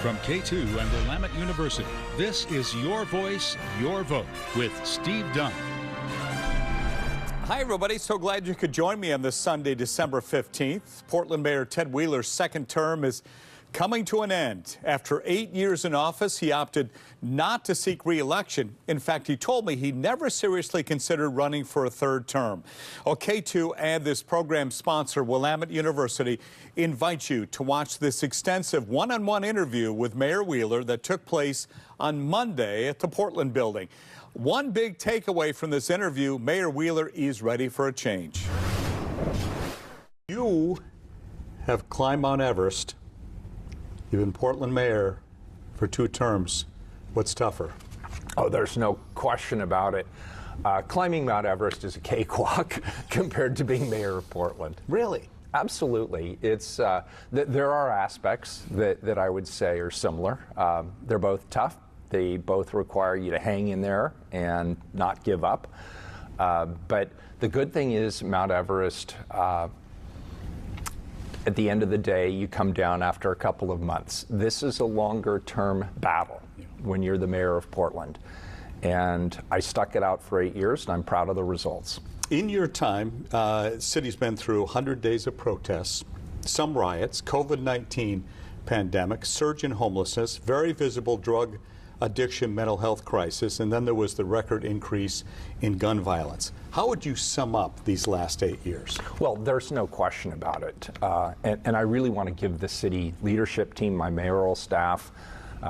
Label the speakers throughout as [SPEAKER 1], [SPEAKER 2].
[SPEAKER 1] From Katu and Willamette University, this is Your Voice, Your Vote with Steve Dunn.
[SPEAKER 2] Hi, everybody. So glad you could join me on this Sunday, December 15th. Portland Mayor Ted Wheeler's second term is coming to an end. After 8 years in office, he opted not to seek re-election. In fact, he told me he never seriously considered running for a third term. Katu and this program sponsor, Willamette University, invite you to watch this extensive one-on-one interview with Mayor Wheeler that took place on Monday at the Portland building. One big takeaway from this interview, Mayor Wheeler is ready for a change. You have climbed Mount Everest. You've been Portland mayor for 2 terms. What's tougher?
[SPEAKER 3] Oh, there's no question about it. Climbing Mount Everest is a cakewalk compared to being mayor of Portland.
[SPEAKER 2] Really?
[SPEAKER 3] Absolutely. It's there are aspects that I would say are similar. They're both tough. They both require you to hang in there and not give up. But the good thing is Mount Everest, at the end of the day, you come down after a couple of months. This is a longer-term battle when you're the mayor of Portland. And I stuck it out for 8 years, and I'm proud of the results.
[SPEAKER 2] In your time, the city's been through 100 days of protests, some riots, COVID-19 pandemic, surge in homelessness, very visible drug addiction, mental health crisis, and then there was the record increase in gun violence. How would you sum up these last 8 years?
[SPEAKER 3] Well, there's no question about it. And I really want to give the city leadership team, my mayoral staff,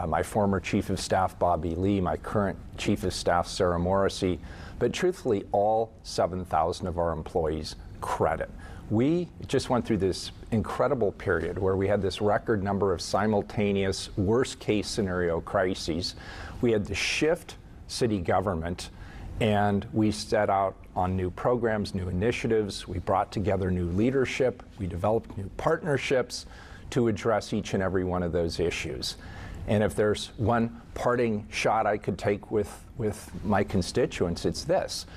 [SPEAKER 3] my former chief of staff, Bobby Lee, my current chief of staff, Sarah Morrissey, but truthfully, all 7,000 of our employees credit. We just went through this incredible period where we had this record number of simultaneous worst-case scenario crises. We had to shift city government, and we set out on new programs, new initiatives. We brought together new leadership. We developed new partnerships to address each and every one of those issues. And if there's one parting shot I could take with my constituents, it's this.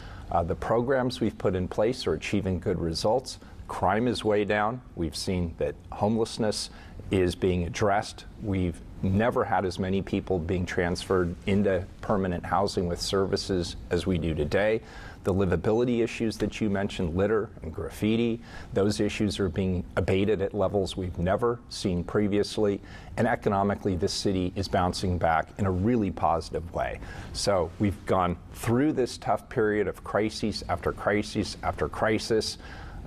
[SPEAKER 3] The programs we've put in place are achieving good results. Crime is way down. We've seen that homelessness is being addressed. We've never had as many people being transferred into permanent housing with services as we do today. The livability issues that you mentioned, litter and graffiti, those issues are being abated at levels we've never seen previously. And economically, this city is bouncing back in a really positive way. So we've gone through this tough period of crisis after crisis after crisis,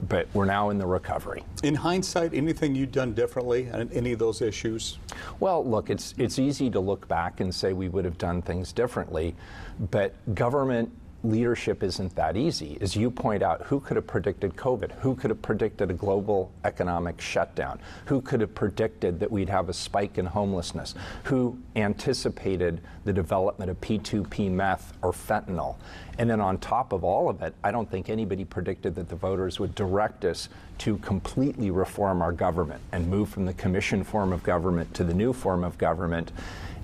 [SPEAKER 3] but we're now in the recovery.
[SPEAKER 2] In hindsight, anything you've done differently on any of those issues?
[SPEAKER 3] Well, look, it's easy to look back and say we would have done things differently, but government leadership isn't that easy. As you point out, who could have predicted COVID? Who could have predicted a global economic shutdown? Who could have predicted that we'd have a spike in homelessness? Who anticipated the development of P2P meth or fentanyl? And then on top of all of it, I don't think anybody predicted that the voters would direct us to completely reform our government and move from the commission form of government to the new form of government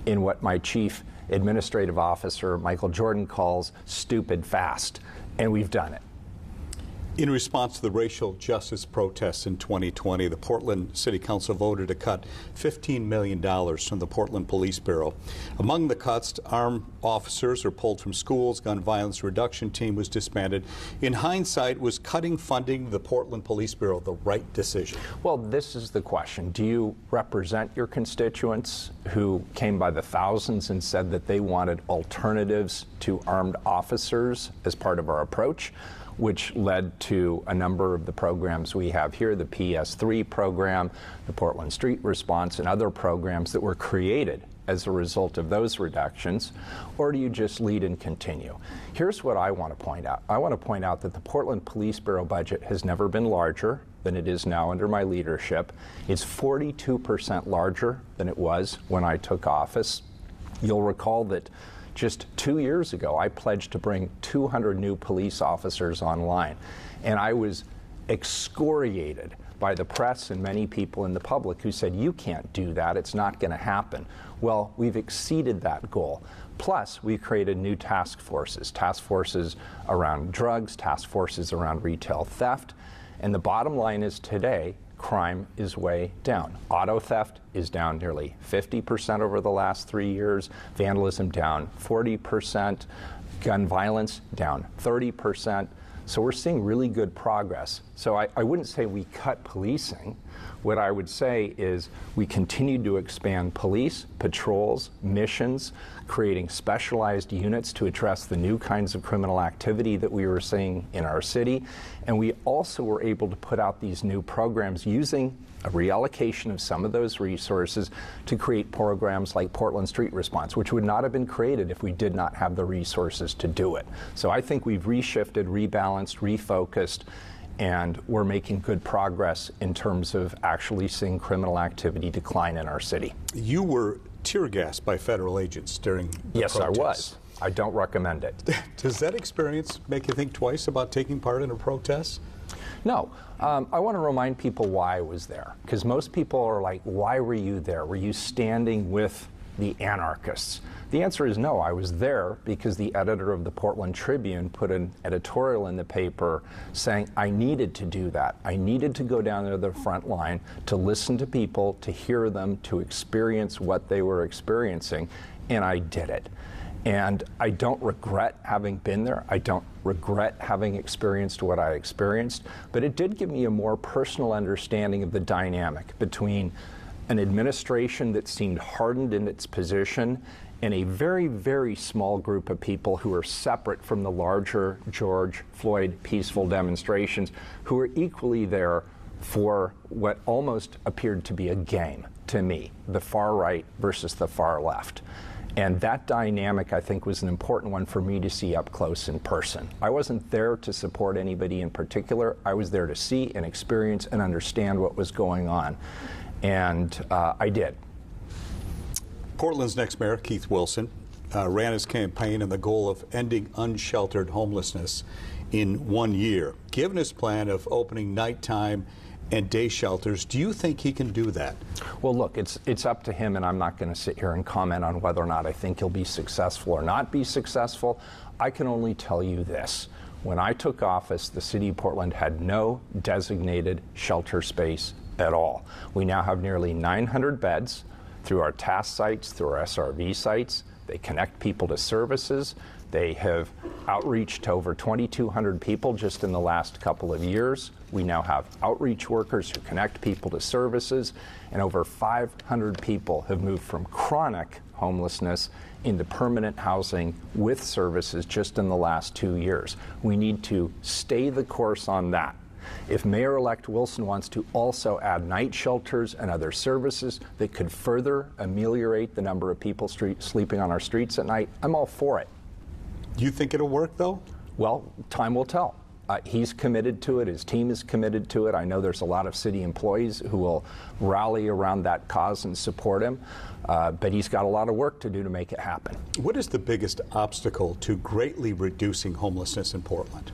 [SPEAKER 3] in what my chief administrative officer, Michael Jordan, calls stupid fast. And we've done it.
[SPEAKER 2] In response to the racial justice protests in 2020, the Portland City Council voted to cut $15 million from the Portland Police Bureau. Among the cuts, armed officers are pulled from schools, gun violence reduction team was disbanded. In hindsight, was cutting funding to the Portland Police Bureau the right decision?
[SPEAKER 3] Well, this is the question. Do you represent your constituents who came by the thousands and said that they wanted alternatives to armed officers as part of our approach, which led to a number of the programs we have here, the PS3 program, the Portland Street Response, and other programs that were created as a result of those reductions? Or do you just lead and continue? Here's what I want to point out. I want to point out that the Portland Police Bureau budget has never been larger than it is now under my leadership. It's 42% larger than it was when I took office. You'll recall that just 2 years ago, I pledged to bring 200 new police officers online, and I was excoriated by the press and many people in the public who said, you can't do that, it's not going to happen. Well, we've exceeded that goal. Plus, we created new task forces around drugs, task forces around retail theft, and the bottom line is today, crime is way down. Auto theft is down nearly 50% over the last 3 years, vandalism down 40%, gun violence down 30%. So we're seeing really good progress. So I wouldn't say we cut policing. What I would say is we continue to expand police, patrols, missions, creating specialized units to address the new kinds of criminal activity that we were seeing in our city. And we also were able to put out these new programs using a reallocation of some of those resources to create programs like Portland Street Response, which would not have been created if we did not have the resources to do it. So I think we've reshifted, rebalanced, refocused, and we're making good progress in terms of actually seeing criminal activity decline in our city.
[SPEAKER 2] You were tear gassed by federal agents during the
[SPEAKER 3] Yes,
[SPEAKER 2] protests.
[SPEAKER 3] I was. I don't recommend it.
[SPEAKER 2] Does that experience make you think twice about taking part in a protest?
[SPEAKER 3] No. I want to remind people why I was there, because most people are like, why were you there? Were you standing with the anarchists? The answer is no. I was there because the editor of the Portland Tribune put an editorial in the paper saying I needed to do that. I needed to go down to the front line to listen to people, to hear them, to experience what they were experiencing, and I did it. And I don't regret having been there. I don't regret having experienced what I experienced, but it did give me a more personal understanding of the dynamic between an administration that seemed hardened in its position and a very, very small group of people who are separate from the larger George Floyd peaceful demonstrations, who are equally there for what almost appeared to be a game to me, the far right versus the far left. And that dynamic, I think, was an important one for me to see up close in person. I wasn't there to support anybody in particular. I was there to see and experience and understand what was going on. And I did.
[SPEAKER 2] Portland's next mayor, Keith Wilson, ran his campaign on the goal of ending unsheltered homelessness in 1 year. Given his plan of opening nighttime and day shelters, do you think he can do that?
[SPEAKER 3] Well, look, it's up to him, and I'm not going to sit here and comment on whether or not I think he'll be successful or not be successful. I can only tell you this. When I took office, the city of Portland had no designated shelter space at all. We now have nearly 900 beds through our task sites, through our SRV sites. They connect people to services. They have outreach to over 2,200 people just in the last couple of years. We now have outreach workers who connect people to services, and over 500 people have moved from chronic homelessness into permanent housing with services just in the last 2 years. We need to stay the course on that. If Mayor-elect Wilson wants to also add night shelters and other services that could further ameliorate the number of people sleeping on our streets at night, I'm all for it.
[SPEAKER 2] Do you think it'll work, though?
[SPEAKER 3] Well, time will tell. He's committed to it. His team is committed to it. I know there's a lot of city employees who will rally around that cause and support him, but he's got a lot of work to do to make it happen.
[SPEAKER 2] What is the biggest obstacle to greatly reducing homelessness in Portland?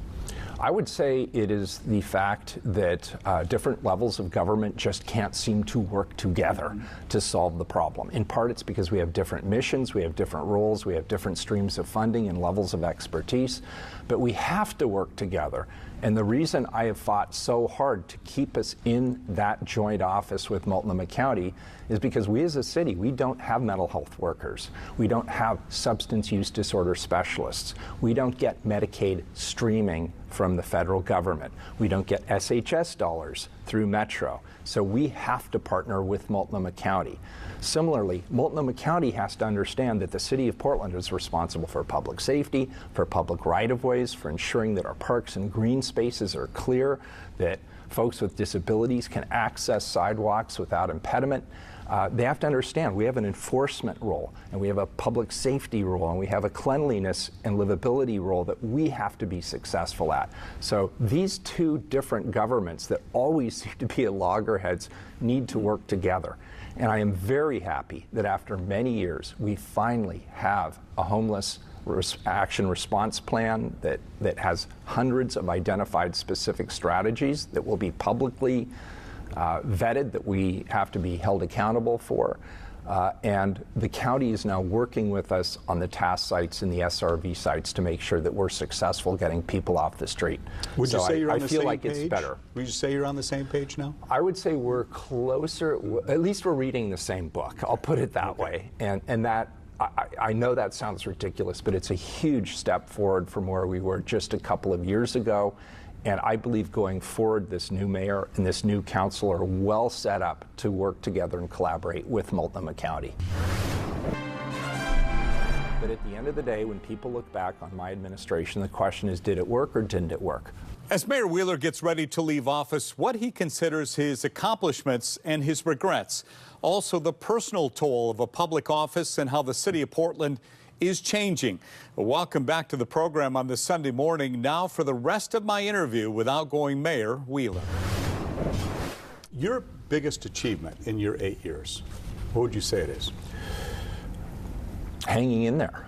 [SPEAKER 3] I would say it is the fact that different levels of government just can't seem to work together to solve the problem. In part, it's because we have different missions, we have different roles, we have different streams of funding and levels of expertise, but we have to work together. And the reason I have fought so hard to keep us in that joint office with Multnomah County is because we as a city, we don't have mental health workers. We don't have substance use disorder specialists. We don't get Medicaid streaming from the federal government. We don't get SHS dollars through Metro. So we have to partner with Multnomah County. Similarly, Multnomah County has to understand that the city of Portland is responsible for public safety, for public right-of-ways, for ensuring that our parks and green spaces are clear, that folks with disabilities can access sidewalks without impediment. They have to understand we have an enforcement role, and we have a public safety role, and we have a cleanliness and livability role that we have to be successful at. So these two different governments that always seem to be at loggerheads need to work together. And I am very happy that after many years, we finally have a homeless action response plan that has hundreds of identified specific strategies that will be publicly vetted, that we have to be held accountable for. And the county is now working with us on the task sites and the SRV sites to make sure that we're successful getting people off the street.
[SPEAKER 2] Would you say you're on the same page?
[SPEAKER 3] I feel like it's better.
[SPEAKER 2] Would you say you're on the same page now?
[SPEAKER 3] I would say we're closer, at least we're reading the same book. I'll put it that way. And that, I know that sounds ridiculous, but it's a huge step forward from where we were just a couple of years ago. And I believe going forward, this new mayor and this new council are well set up to work together and collaborate with Multnomah County. But at the end of the day, when people look back on my administration, the question is, did it work or didn't it work?
[SPEAKER 2] As Mayor Wheeler gets ready to leave office, what he considers his accomplishments and his regrets. Also, the personal toll of a public office and how the city of Portland is changing. Welcome back to the program on this Sunday morning. Now for the rest of my interview with outgoing Mayor Wheeler. Your biggest achievement in your 8 years, what would you say it is?
[SPEAKER 3] Hanging in there,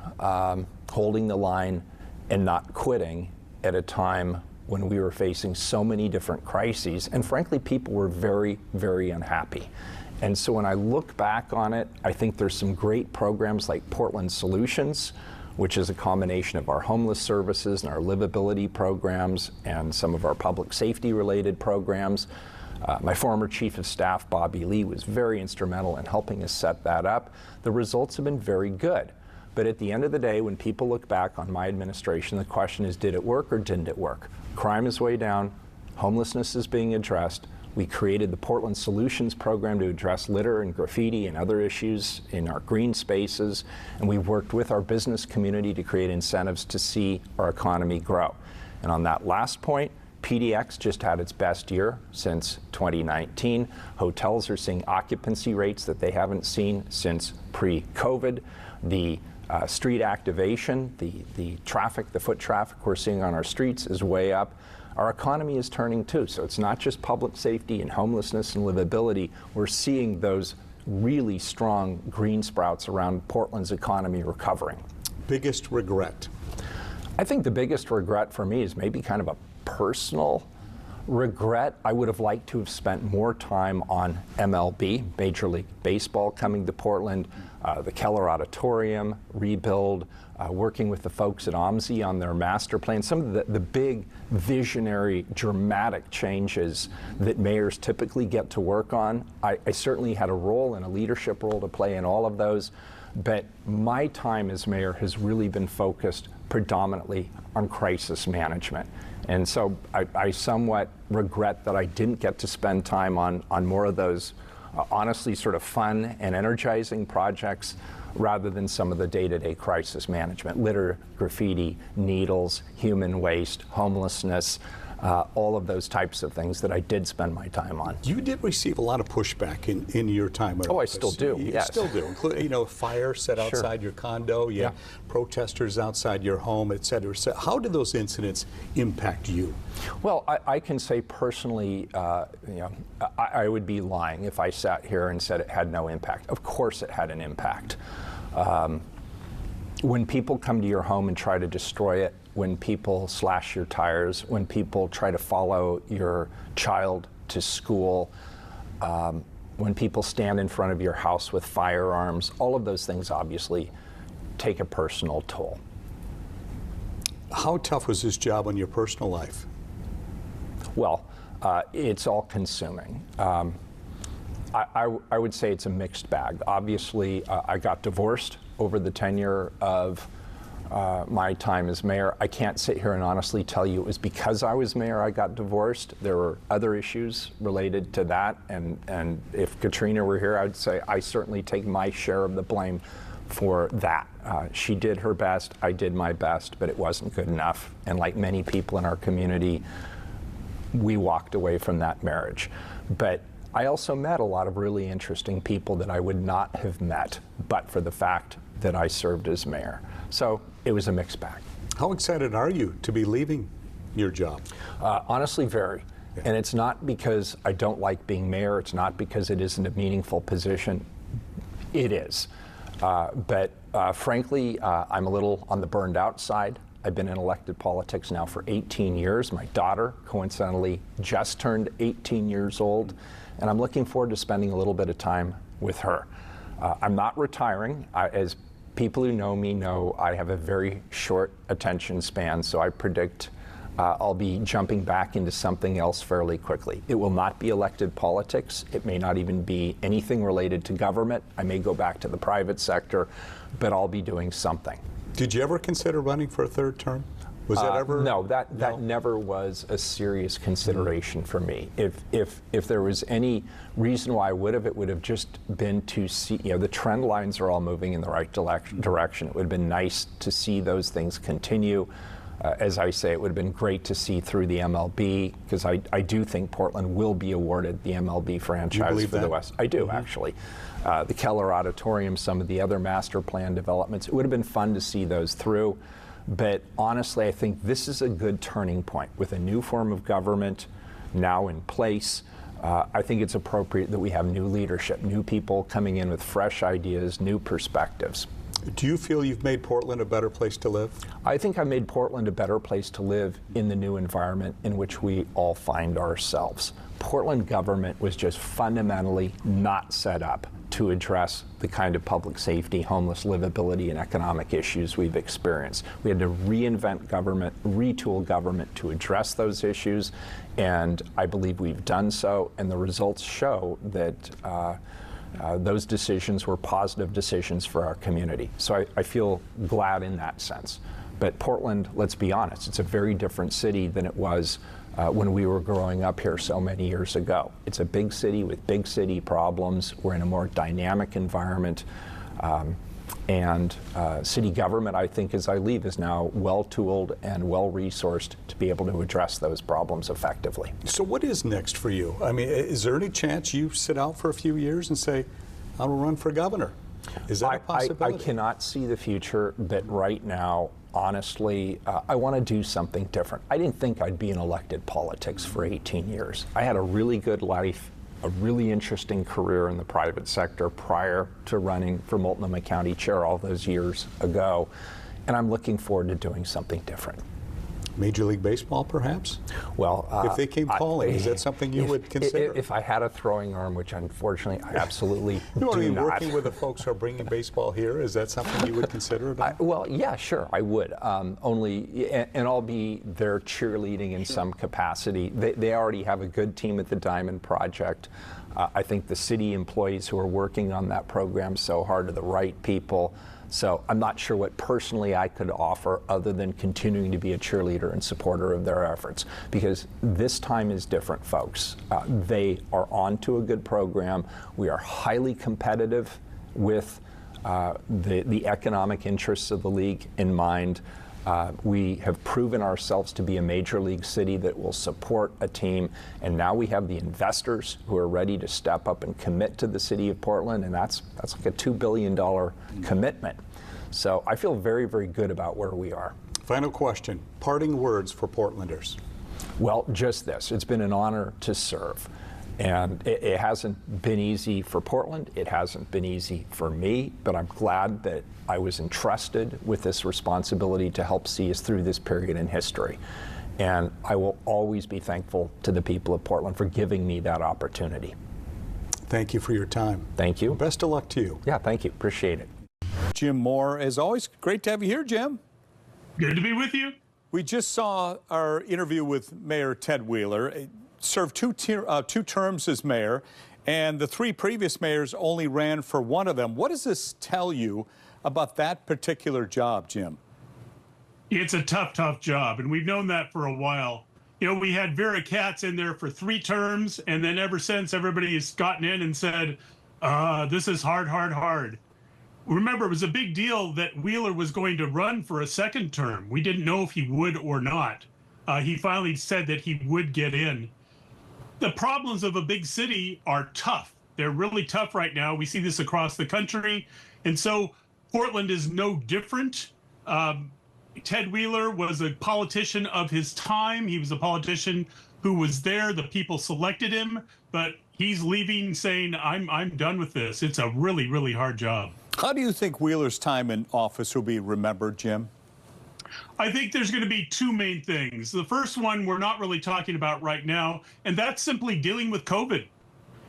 [SPEAKER 3] holding the line and not quitting at a time when we were facing so many different crises, and frankly, people were very, very unhappy. And so when I look back on it, I think there's some great programs like Portland Solutions, which is a combination of our homeless services and our livability programs and some of our public safety related programs. My former chief of staff, Bobby Lee, was very instrumental in helping us set that up. The results have been very good. But at the end of the day, when people look back on my administration, the question is, did it work or didn't it work? Crime is way down, homelessness is being addressed. We created the Portland Solutions program to address litter and graffiti and other issues in our green spaces, and we worked with our business community to create incentives to see our economy grow. And on that last point, PDX just had its best year since 2019. Hotels are seeing occupancy rates that they haven't seen since pre-COVID. The street activation, the traffic, the foot traffic we're seeing on our streets is way up. Our economy is turning too, so it's not just public safety and homelessness and livability. We're seeing those really strong green sprouts around Portland's economy recovering.
[SPEAKER 2] Biggest regret?
[SPEAKER 3] I think the biggest regret for me is maybe kind of a personal regret. I would have liked to have spent more time on MLB, Major League Baseball, coming to Portland, the Keller Auditorium rebuild, working with the folks at OMSI on their master plan, some of the big visionary, dramatic changes that mayors typically get to work on. I certainly had a role and a leadership role to play in all of those, but my time as mayor has really been focused predominantly on crisis management. And so I somewhat regret that I didn't get to spend time on more of those honestly sort of fun and energizing projects rather than some of the day-to-day crisis management, litter, graffiti, needles, human waste, homelessness, all of those types of things that I did spend my time on.
[SPEAKER 2] You did receive a lot of pushback in your time at
[SPEAKER 3] office.
[SPEAKER 2] I
[SPEAKER 3] still do,
[SPEAKER 2] you
[SPEAKER 3] yes.
[SPEAKER 2] Still do, including, fire set outside your condo, you had protesters outside your home, et cetera. So how did those incidents impact you?
[SPEAKER 3] Well, I can say personally, I would be lying if I sat here and said it had no impact. Of course it had an impact. When people come to your home and try to destroy it, when people slash your tires, when people try to follow your child to school, when people stand in front of your house with firearms, all of those things obviously take a personal toll.
[SPEAKER 2] How tough was this job on your personal life?
[SPEAKER 3] Well, it's all consuming. I would say it's a mixed bag. Obviously, I got divorced over the tenure of my time as mayor. I can't sit here and honestly tell you it was because I was mayor I got divorced. There were other issues related to that, and if Katrina were here, I'd say I certainly take my share of the blame for that. She did her best, I did my best, but it wasn't good enough. And like many people in our community, we walked away from that marriage. But I also met a lot of really interesting people that I would not have met but for the fact that I served as mayor. So it was a mixed bag.
[SPEAKER 2] How excited are you to be leaving your job?
[SPEAKER 3] Honestly, very. Yeah. And it's not because I don't like being mayor. It's not because it isn't a meaningful position. It is. But frankly, I'm a little on the burned out side. I've been in elected politics now for 18 years. My daughter, coincidentally, just turned 18 years old, and I'm looking forward to spending a little bit of time with her. I'm not retiring. As people who know me know, I have a very short attention span, so I predict I'll be jumping back into something else fairly quickly. It will not be elected politics. It may not even be anything related to government. I may go back to the private sector, but I'll be doing something.
[SPEAKER 2] Did you ever consider running for a third term? Was that ever?
[SPEAKER 3] No, that never was a serious consideration for me. If there was any reason why I would have, it would have just been to see, the trend lines are all moving in the right direction. It would have been nice to see those things continue. As I say, it would have been great to see through the MLB, because I do think Portland will be awarded the MLB franchise for the West. I do, actually. The Keller Auditorium, some of the other master plan developments, it would have been fun to see those through. But honestly, I think this is a good turning point. With a new form of government now in place, I think it's appropriate that we have new leadership, new people coming in with fresh ideas, new perspectives.
[SPEAKER 2] Do you feel you've made Portland a better place to live?
[SPEAKER 3] I think I made Portland a better place to live in the new environment in which we all find ourselves. Portland government was just fundamentally not set up to address the kind of public safety, homeless livability, and economic issues we've experienced. We had to reinvent government, retool government to address those issues, and I believe we've done so, and the results show that those decisions were positive decisions for our community. So I feel glad in that sense. But Portland, let's be honest, it's a very different city than it was when we were growing up here so many years ago. It's a big city with big city problems. We're in a more dynamic environment. And city government, I think, as I leave, is now well-tooled and well-resourced to be able to address those problems effectively.
[SPEAKER 2] So what is next for you? I mean, is there any chance you sit out for a few years and say, I will run for governor? Is that a possibility?
[SPEAKER 3] I cannot see the future, but right now, honestly, I want to do something different. I didn't think I'd be in elected politics for 18 years. I had a really good life, a really interesting career in the private sector prior to running for Multnomah County Chair all those years ago, and I'm looking forward to doing something different.
[SPEAKER 2] Major League Baseball, perhaps?
[SPEAKER 3] Well,
[SPEAKER 2] if they came calling, is that something you would consider?
[SPEAKER 3] If I had a throwing arm, which unfortunately I absolutely
[SPEAKER 2] you want to be
[SPEAKER 3] not.
[SPEAKER 2] working with the folks who are bringing baseball here, is that something you would consider?
[SPEAKER 3] Well, yeah, sure, I would. And I'll be there cheerleading in some capacity. They already have a good team at the Diamond Project. I think the city employees who are working on that program so hard are the right people. So I'm not sure what personally I could offer other than continuing to be a cheerleader and supporter of their efforts, because this time is different, folks. They are on to a good program. We are highly competitive with the economic interests of the league in mind. We have proven ourselves to be a major league city that will support a team, and now we have the investors who are ready to step up and commit to the city of Portland, and that's like a $2 billion commitment. So I feel very, very good about where we are.
[SPEAKER 2] Final question, parting words for Portlanders.
[SPEAKER 3] Well, just this, it's been an honor to serve. And it hasn't been easy for Portland. It hasn't been easy for me, but I'm glad that I was entrusted with this responsibility to help see us through this period in history. And I will always be thankful to the people of Portland for giving me that opportunity.
[SPEAKER 2] Thank you for your time.
[SPEAKER 3] Thank you.
[SPEAKER 2] Best of luck to you.
[SPEAKER 3] Yeah, thank you. Appreciate it.
[SPEAKER 2] Jim Moore, as always, great to have you here, Jim.
[SPEAKER 4] Good to be with you.
[SPEAKER 2] We just saw our interview with Mayor Ted Wheeler. Served two terms as mayor, and the three previous mayors only ran for one of them. What does this tell you about that particular job, Jim?
[SPEAKER 4] It's a tough job, and we've known that for a while. You know, we had Vera Katz in there for 3 terms, and then ever since, everybody has gotten in and said, this is hard. Remember, it was a big deal that Wheeler was going to run for a second term. We didn't know if he would or not. He finally said that he would get in. The problems of a big city are tough. They're really tough right now. We see this across the country. And so Portland is no different. Ted Wheeler was a politician of his time. He was a politician who was there. The people selected him, but he's leaving saying, I'm done with this. It's a really, really hard job.
[SPEAKER 2] How do you think Wheeler's time in office will be remembered, Jim?
[SPEAKER 4] I think there's going to be 2 main things. The first one we're not really talking about right now, and that's simply dealing with COVID.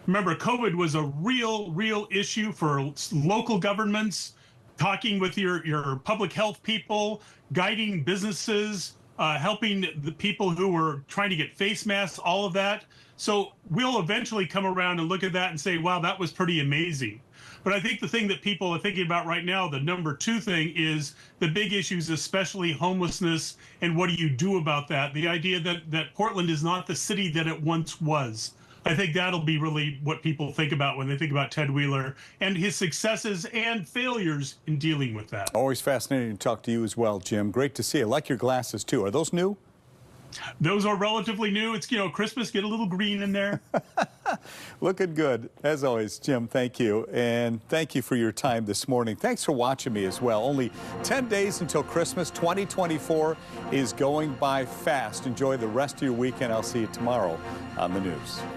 [SPEAKER 4] Remember, COVID was a real issue for local governments, talking with your public health people, guiding businesses, helping the people who were trying to get face masks, all of that. So we'll eventually come around and look at that and say, wow, that was pretty amazing. But I think the thing that people are thinking about right now, the number two thing, is the big issues, especially homelessness, and what do you do about that? The idea that Portland is not the city that it once was. I think that'll be really what people think about when they think about Ted Wheeler and his successes and failures in dealing with that.
[SPEAKER 2] Always fascinating to talk to you as well, Jim. Great to see you. I like your glasses, too. Are those new?
[SPEAKER 4] Those are relatively new. It's, Christmas, get a little green in there.
[SPEAKER 2] Looking good. As always, Jim, thank you. And thank you for your time this morning. Thanks for watching me as well. Only 10 days until Christmas. 2024 is going by fast. Enjoy the rest of your weekend. I'll see you tomorrow on the news.